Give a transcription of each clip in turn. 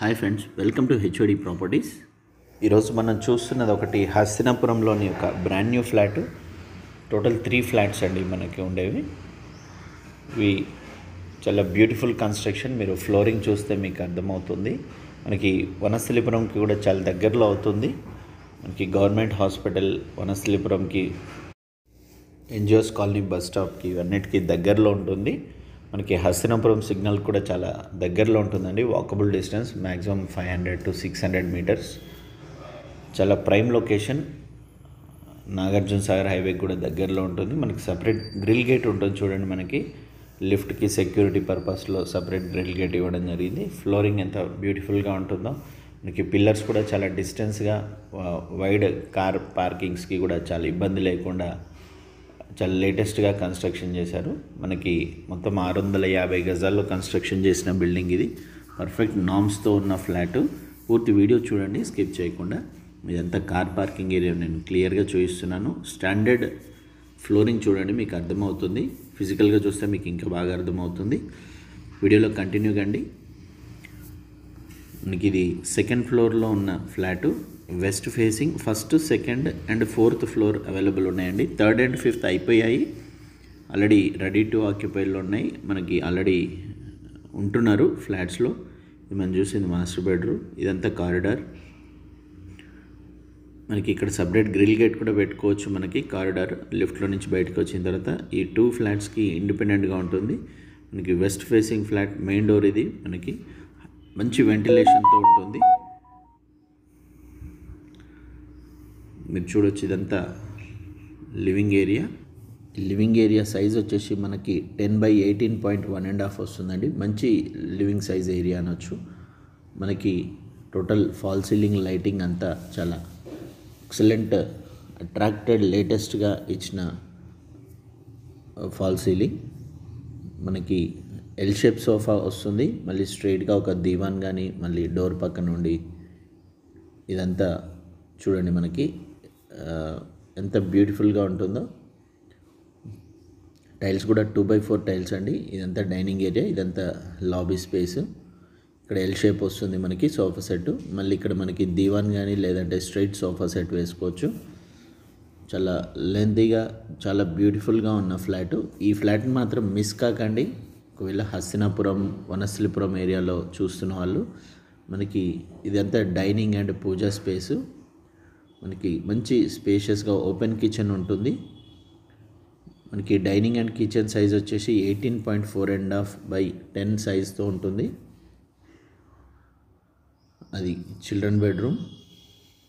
Hi friends, welcome to HOD properties. ఈరోజు మనం చూస్తున్నది ఒకటి హస్తినాపురంలోని ఒక brand new flat. Total 3 flats అండి మనకి ఉండేవి. ఇవి చాలా బ్యూటిఫుల్ కన్స్ట్రక్షన్. మీరు ఫ్లోరింగ్ చూస్తే మీకు అర్థమవుతుంది. మనకి వనస్థలిపురంకి కూడా చాలా దగ్గరలో అవుతుంది. మనకి గవర్నమెంట్ హాస్పిటల్ వనస్థలిపురంకి, ఎన్జిఓస్ కాలనీ బస్ స్టాప్కి అన్నిటికీ దగ్గరలో ఉంటుంది. మనకి హస్తినాపురం సిగ్నల్ కూడా చాలా దగ్గరలో ఉంటుందండి. Walkable distance maximum 500 to 600 metres. చాలా prime location. Nagarjuna Sagar highway కూడా దగ్గరలో ఉంటుంది. మనకి సపరేట్ గ్రిల్ గేట్ ఉంటుంది చూడండి. మనకి లిఫ్ట్కి సెక్యూరిటీ పర్పస్లో సపరేట్ గ్రిల్ గేట్ ఇవ్వడం జరిగింది. ఫ్లోరింగ్ ఎంత బ్యూటిఫుల్గా ఉంటుందో. మనకి పిల్లర్స్ కూడా చాలా డిస్టెన్స్గా, వైడ్ కార్ పార్కింగ్స్కి కూడా చాలా ఇబ్బంది లేకుండా చాలా లేటెస్ట్గా కన్స్ట్రక్షన్ చేశారు. మనకి మొత్తం 650 గజాల్లో కన్స్ట్రక్షన్ చేసిన బిల్డింగ్ ఇది. పర్ఫెక్ట్ నామ్స్తో ఉన్న ఫ్లాటు. పూర్తి వీడియో చూడండి స్కిప్ చేయకుండా. ఇదంతా కార్ పార్కింగ్ ఏరియా నేను క్లియర్గా చూపిస్తున్నాను. స్టాండర్డ్ ఫ్లోరింగ్ చూడండి, మీకు అర్థమవుతుంది. ఫిజికల్గా చూస్తే మీకు ఇంకా బాగా అర్థమవుతుంది. వీడియోలో కంటిన్యూ కండి. మనకి ఇది సెకండ్ ఫ్లోర్లో ఉన్న flat. West facing. First, second and fourth floor available ఉన్నాయండి. థర్డ్ అండ్ ఫిఫ్త్ అయిపోయాయి. ఆల్రెడీ రెడీ టు ఆక్యుపైలో ఉన్నాయి. మనకి ఆల్రెడీ ఉంటున్నారు ఫ్లాట్స్లో. ఇది మనం చూసింది మాస్టర్ బెడ్రూమ్. ఇదంతా కారిడార్. మనకి ఇక్కడ సపరేట్ గ్రిల్ గేట్ కూడా పెట్టుకోవచ్చు. మనకి కారిడార్ లిఫ్ట్లో నుంచి బయటకు వచ్చిన తర్వాత ఈ 2 ఫ్లాట్స్కి ఇండిపెండెంట్గా ఉంటుంది. మనకి west facing flat main door ఇది. మనకి మంచి వెంటిలేషన్తో ఉంటుంది. మీరు చూడొచ్చు, ఇదంతా living area. Living area size వచ్చేసి మనకి 10/18.1.5 వస్తుందండి. మంచి లివింగ్ సైజ్ ఏరియా అనొచ్చు. మనకి టోటల్ ఫాల్ సీలింగ్ లైటింగ్ అంతా చాలా ఎక్సలెంట్, అట్రాక్టెడ్, లేటెస్ట్గా ఇచ్చిన ఫాల్ సీలింగ్. మనకి ఎల్ షేప్ సోఫా వస్తుంది. మళ్ళీ స్ట్రైట్గా ఒక దీవాన్ కానీ, మళ్ళీ డోర్ పక్క నుండి ఇదంతా చూడండి. మనకి ఎంత బ్యూటిఫుల్గా ఉంటుందో. టైల్స్ కూడా 2x4 టైల్స్ అండి. ఇదంతా డైనింగ్ ఏరియా, ఇదంతా లాబీ స్పేస్. ఇక్కడ ఎల్ షేప్ వస్తుంది మనకి సోఫా సెట్. మళ్ళీ ఇక్కడ మనకి దీవాన్ కానీ లేదంటే స్ట్రైట్ సోఫా సెట్ వేసుకోవచ్చు. చాలా లెంతీగా, చాలా బ్యూటిఫుల్గా ఉన్న ఫ్లాటు. ఈ ఫ్లాట్ని మాత్రం మిస్ కాకండి. ఒకవేళ హస్తినాపురం, వనస్థలిపురం ఏరియాలో చూస్తున్న వాళ్ళు. మనకి ఇదంతా డైనింగ్ అండ్ పూజా స్పేసు. మనకి మంచి స్పేషియస్గా ఓపెన్ కిచెన్ ఉంటుంది. మనకి డైనింగ్ అండ్ కిచెన్ సైజ్ వచ్చేసి 18.4.5/10 సైజ్తో ఉంటుంది. అది చిల్డ్రన్ బెడ్రూమ్.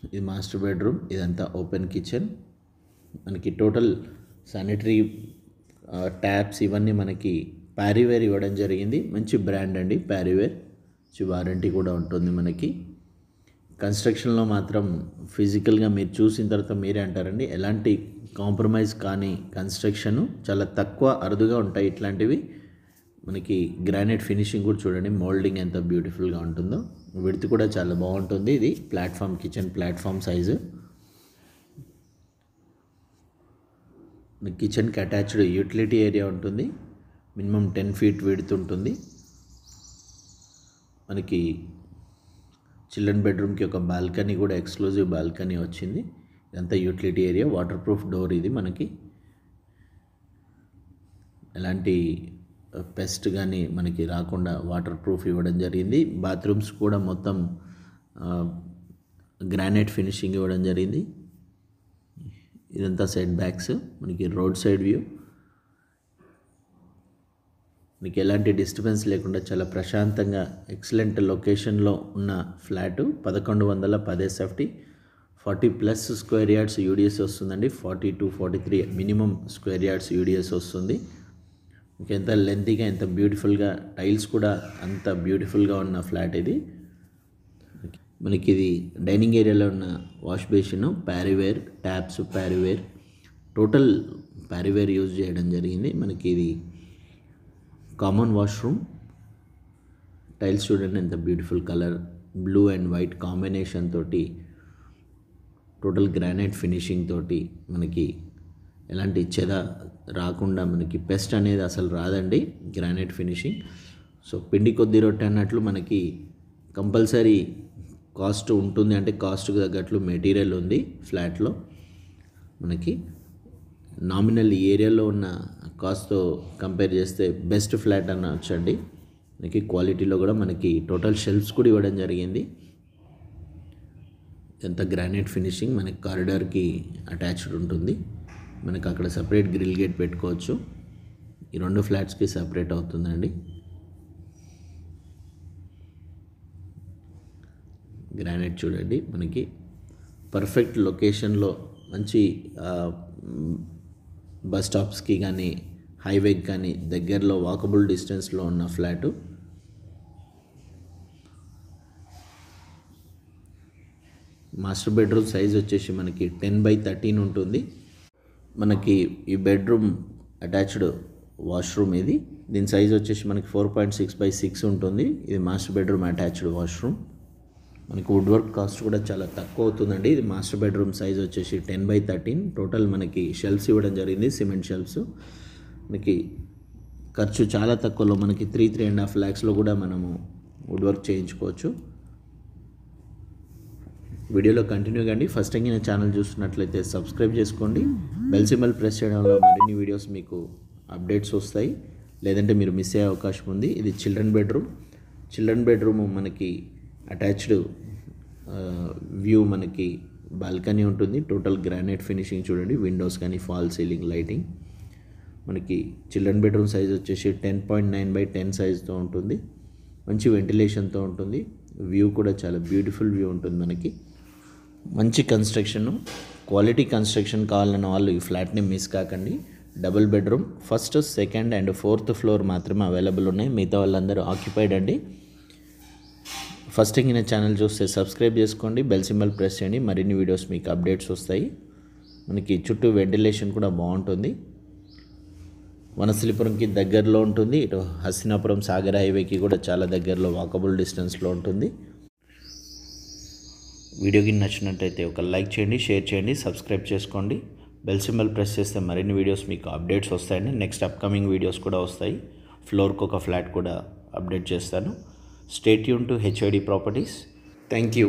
ఇది మాస్టర్ బెడ్రూమ్. ఇదంతా ఓపెన్ కిచెన్. మనకి టోటల్ శానిటరీ ట్యాప్స్ ఇవన్నీ మనకి ప్యారీవేర్ ఇవ్వడం జరిగింది. మంచి బ్రాండ్ అండి ప్యారీవేర్. వారంటీ కూడా ఉంటుంది మనకి. కన్స్ట్రక్షన్లో మాత్రం ఫిజికల్గా మీరు చూసిన తర్వాత మీరే అంటారండి, ఎలాంటి కాంప్రమైజ్ కానీ కన్స్ట్రక్షన్ చాలా తక్కువ, అరుదుగా ఉంటాయి ఇట్లాంటివి. మనకి గ్రానైట్ ఫినిషింగ్ కూడా చూడండి, మోల్డింగ్ ఎంత బ్యూటిఫుల్గా ఉంటుందో. విడ్త్ కూడా చాలా బాగుంటుంది. ఇది ప్లాట్ఫామ్, కిచెన్ ప్లాట్ఫామ్ సైజు. కిచెన్కి అటాచ్డ్ యూటిలిటీ ఏరియా ఉంటుంది. మినిమం 10 feet విడ్త్ ఉంటుంది. మనకి చిల్డ్రన్ బెడ్రూమ్కి ఒక బాల్కనీ కూడా, ఎక్స్క్లూజివ్ బాల్కనీ వచ్చింది. ఇదంతా utility area. Water proof door ఇది. మనకి ఎలాంటి పెస్ట్ కానీ మనకి రాకుండా వాటర్ ప్రూఫ్ ఇవ్వడం జరిగింది. బాత్రూమ్స్ కూడా మొత్తం గ్రానైట్ ఫినిషింగ్ ఇవ్వడం జరిగింది. ఇదంతా సెట్ బ్యాక్స్. మనకి రోడ్ సైడ్ వ్యూ. మీకు ఎలాంటి డిస్టర్బెన్స్ లేకుండా చాలా ప్రశాంతంగా, ఎక్సలెంట్ లొకేషన్లో ఉన్న flat. 1110 SFT, 40+ square yards UDS వస్తుందండి. 40 to 43 minimum square yards UDS వస్తుంది. మీకు ఎంత లెంతీగా, ఎంత బ్యూటిఫుల్గా, టైల్స్ కూడా అంత బ్యూటిఫుల్గా ఉన్న ఫ్లాట్ ఇది. మనకి ఇది డైనింగ్ ఏరియాలో ఉన్న wash basin, Parryware taps, Parryware, total Parryware use చేయడం జరిగింది. మనకి ఇది కామన్ వాష్రూమ్. టైల్స్ చూడండి ఎంత beautiful colour, blue and white combination తోటి, టోటల్ గ్రానైట్ ఫినిషింగ్ తోటి మనకి ఎలాంటి చెద రాకుండా, మనకి పెస్ట్ అనేది అసలు రాదండి గ్రానైట్ ఫినిషింగ్. సో పిండి కొద్ది రొట్టె అన్నట్లు మనకి కంపల్సరీ కాస్ట్ ఉంటుంది, అంటే కాస్ట్కి తగ్గట్లు మెటీరియల్ ఉంది ఫ్లాట్లో. మనకి నామినల్ ఏరియాలో ఉన్న కాస్ట్తో కంపేర్ చేస్తే బెస్ట్ ఫ్లాట్ అనొచ్చండి. మనకి క్వాలిటీలో కూడా మనకి టోటల్ షెల్ఫ్స్ కూడా ఇవ్వడం జరిగింది. ఎంత గ్రానైట్ ఫినిషింగ్, మనకి కారిడార్కి అటాచ్డ్ ఉంటుంది. మనకి అక్కడ సపరేట్ గ్రిల్ గేట్ పెట్టుకోవచ్చు. ఈ 2 ఫ్లాట్స్కి సపరేట్ అవుతుందండి. గ్రానైట్ చూడండి, మనకి పర్ఫెక్ట్ లొకేషన్లో మంచి బస్ స్టాప్స్కి కానీ హైవేకి కానీ దగ్గరలో వాకబుల్ డిస్టెన్స్లో ఉన్న ఫ్లాటు. మాస్టర్ బెడ్రూమ్ సైజ్ వచ్చేసి మనకి 10/13 ఉంటుంది. మనకి ఈ బెడ్రూమ్ అటాచ్డ్ వాష్రూమ్ ఇది. దీని సైజ్ వచ్చేసి మనకి 4.6/6 ఉంటుంది. ఇది మాస్టర్ బెడ్రూమ్ అటాచ్డ్ వాష్రూమ్. మనకి వుడ్ వర్క్ కాస్ట్ కూడా చాలా తక్కువ అవుతుందండి. ఇది మాస్టర్ బెడ్రూమ్ సైజ్ వచ్చేసి 10/13. టోటల్ మనకి షెల్ఫ్స్ ఇవ్వడం జరిగింది, సిమెంట్ షెల్ఫ్స్. మనకి ఖర్చు చాలా తక్కువలో మనకి 3.5 lakhsలో కూడా మనము వుడ్ వర్క్ చేయించుకోవచ్చు. వీడియోలో కంటిన్యూ కండి. ఫస్ట్ టైం నా ఛానల్ చూస్తున్నట్లయితే సబ్స్క్రైబ్ చేసుకోండి. బెల్ సింబల్ ప్రెస్ చేయడం వల్ల మరిన్ని వీడియోస్ మీకు అప్డేట్స్ వస్తాయి, లేదంటే మీరు మిస్ అయ్యే అవకాశం ఉంది. ఇది చిల్డ్రన్ బెడ్రూమ్ మనకి అటాచ్డ్ వ్యూ, మనకి బాల్కనీ ఉంటుంది. టోటల్ గ్రానైట్ ఫినిషింగ్ చూడండి, విండోస్ కానీ ఫాల్ సీలింగ్ లైటింగ్. మనకి చిల్డ్రన్ బెడ్రూమ్ సైజ్ వచ్చేసి 10.9/10 సైజ్తో ఉంటుంది. మంచి వెంటిలేషన్తో ఉంటుంది. వ్యూ కూడా చాలా బ్యూటిఫుల్ వ్యూ ఉంటుంది. మనకి మంచి కన్స్ట్రక్షన్, క్వాలిటీ కన్స్ట్రక్షన్ కావాలన్న వాళ్ళు ఈ ఫ్లాట్ని మిస్ కాకండి. Double bedroom, first, second and 4th floor మాత్రమే అవైలబుల్ ఉన్నాయి. మిగతా వాళ్ళందరూ ఆక్యుపైడ్ అండి. ఫస్ట్ టైం నా ఛానల్ చూస్తే సబ్స్క్రైబ్ చేసుకోండి, బెల్ సింబల్ ప్రెస్ చేయండి. మరిన్ని వీడియోస్ మీకు అప్డేట్స్ వస్తాయి. మనకి చుట్టూ వెంటిలేషన్ కూడా బాగుంటుంది. వనస్థలిపురంకి దగ్గరలో ఉంటుంది. ఇటు హస్తినాపురం సాగర్ హైవేకి కూడా చాలా దగ్గరలో వాకబుల్ డిస్టెన్స్లో ఉంటుంది. వీడియోకి నచ్చినట్టయితే ఒక లైక్ చేయండి, షేర్ చేయండి, సబ్స్క్రైబ్ చేసుకోండి. బెల్ సింబల్ ప్రెస్ చేస్తే మరిన్ని వీడియోస్ మీకు అప్డేట్స్ వస్తాయండి. నెక్స్ట్ అప్కమింగ్ వీడియోస్ కూడా వస్తాయి. ఫ్లోర్కి ఒక ఫ్లాట్ కూడా అప్డేట్ చేస్తాను. Stay tune to HOD properties. Thank you.